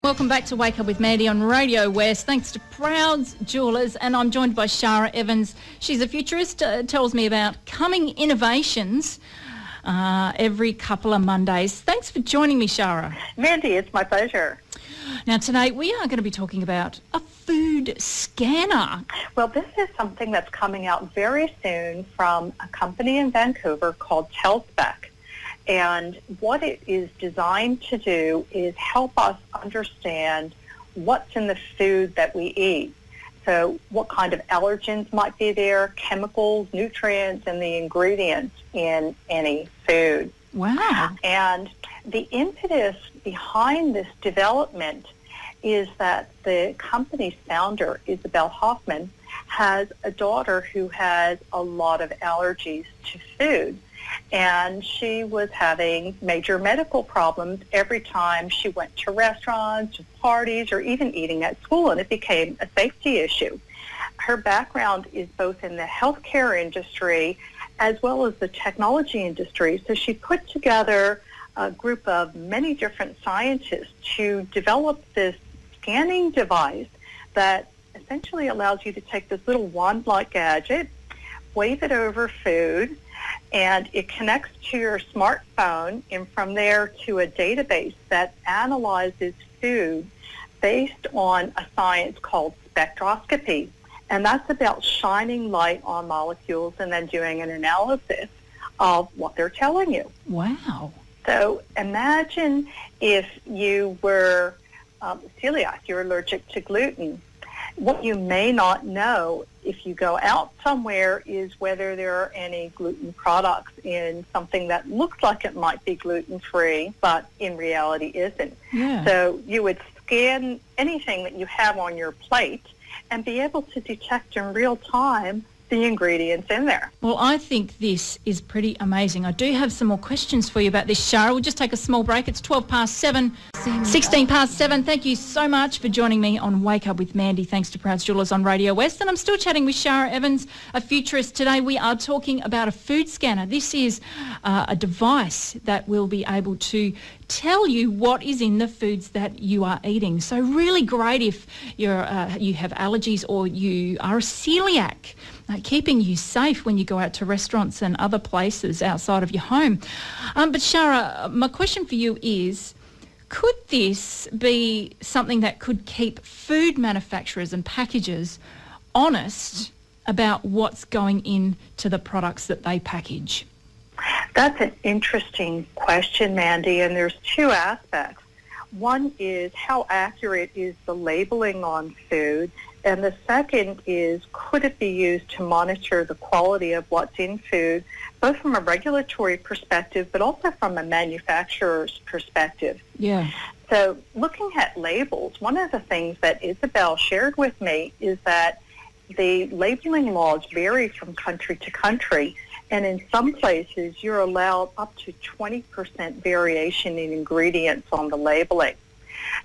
Welcome back to Wake Up with Mandy on Radio West. Thanks to Prouds Jewellers, and I'm joined by Shara Evans. She's a futurist, tells me about coming innovations every couple of Mondays. Thanks for joining me, Shara. Mandy, it's my pleasure. Now, today we are going to be talking about a food scanner. Well, this is something that's coming out very soon from a company in Vancouver called Telspec. And what it is designed to do is help us understand what's in the food that we eat. So what kind of allergens might be there, chemicals, nutrients, and the ingredients in any food. Wow. And the impetus behind this development is that the company's founder, Isabel Hoffman, has a daughter who has a lot of allergies to food. And she was having major medical problems every time she went to restaurants, or parties, or even eating at school, and it became a safety issue. Her background is both in the healthcare industry as well as the technology industry, so she put together a group of many different scientists to develop this scanning device that essentially allows you to take this little wand-like gadget, wave it over food, and it connects to your smartphone, and from there to a database that analyzes food based on a science called spectroscopy. And that's about shining light on molecules and then doing an analysis of what they're telling you. Wow. So imagine if you were celiac, you're allergic to gluten. What you may not know if you go out somewhere is whether there are any gluten products in something that looks like it might be gluten-free, but in reality isn't. Yeah. So you would scan anything that you have on your plate and be able to detect in real time the ingredients in there. Well, I think this is pretty amazing. I do have some more questions for you about this, Shara. We'll just take a small break. It's 16 past 7. Thank you so much for joining me on Wake Up with Mandy. Thanks to Prouds Jewellers on Radio West. And I'm still chatting with Shara Evans, a futurist. Today we are talking about a food scanner. This is a device that will be able to tell you what is in the foods that you are eating. So really great if you have allergies or you are a celiac. Keeping you safe when you go out to restaurants and other places outside of your home. But Shara, my question for you is, could this be something that could keep food manufacturers and packagers honest about what's going into the products that they package? That's an interesting question, Mandy, and there's two aspects. One is how accurate is the labeling on food, and the second is, could it be used to monitor the quality of what's in food, both from a regulatory perspective, but also from a manufacturer's perspective? Yeah. So looking at labels, one of the things that Isabel shared with me is that the labeling laws vary from country to country, and in some places you're allowed up to 20% variation in ingredients on the labeling.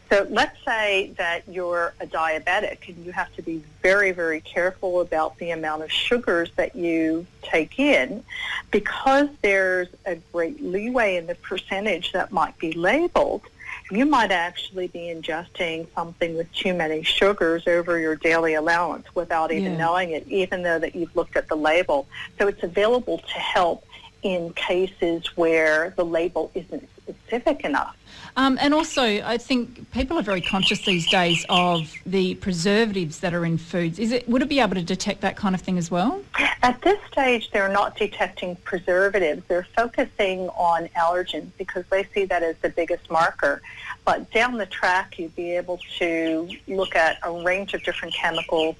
So let's say that you're a diabetic and you have to be very, very careful about the amount of sugars that you take in, because there's a great leeway in the percentage that might be labeled. You might actually be ingesting something with too many sugars over your daily allowance without even knowing it, even though that you've looked at the label. So it's available to help in cases where the label isn't specific enough. And also, I think people are very conscious these days of the preservatives that are in foods. Would it be able to detect that kind of thing as well? At this stage, they're not detecting preservatives. They're focusing on allergens because they see that as the biggest marker. But down the track, you'd be able to look at a range of different chemicals.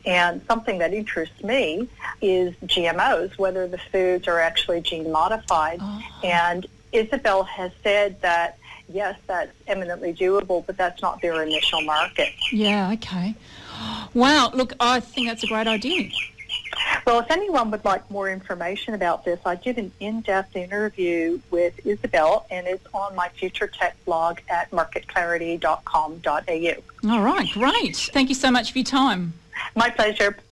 And something that interests me is GMOs, whether the foods are actually gene modified. Oh. And Isabel has said that, yes, that's eminently doable, but that's not their initial market. Yeah, okay. Wow, look, I think that's a great idea. Well, if anyone would like more information about this, I did an in-depth interview with Isabel, and it's on my Future Tech blog at marketclarity.com.au. All right, great. Thank you so much for your time. My pleasure.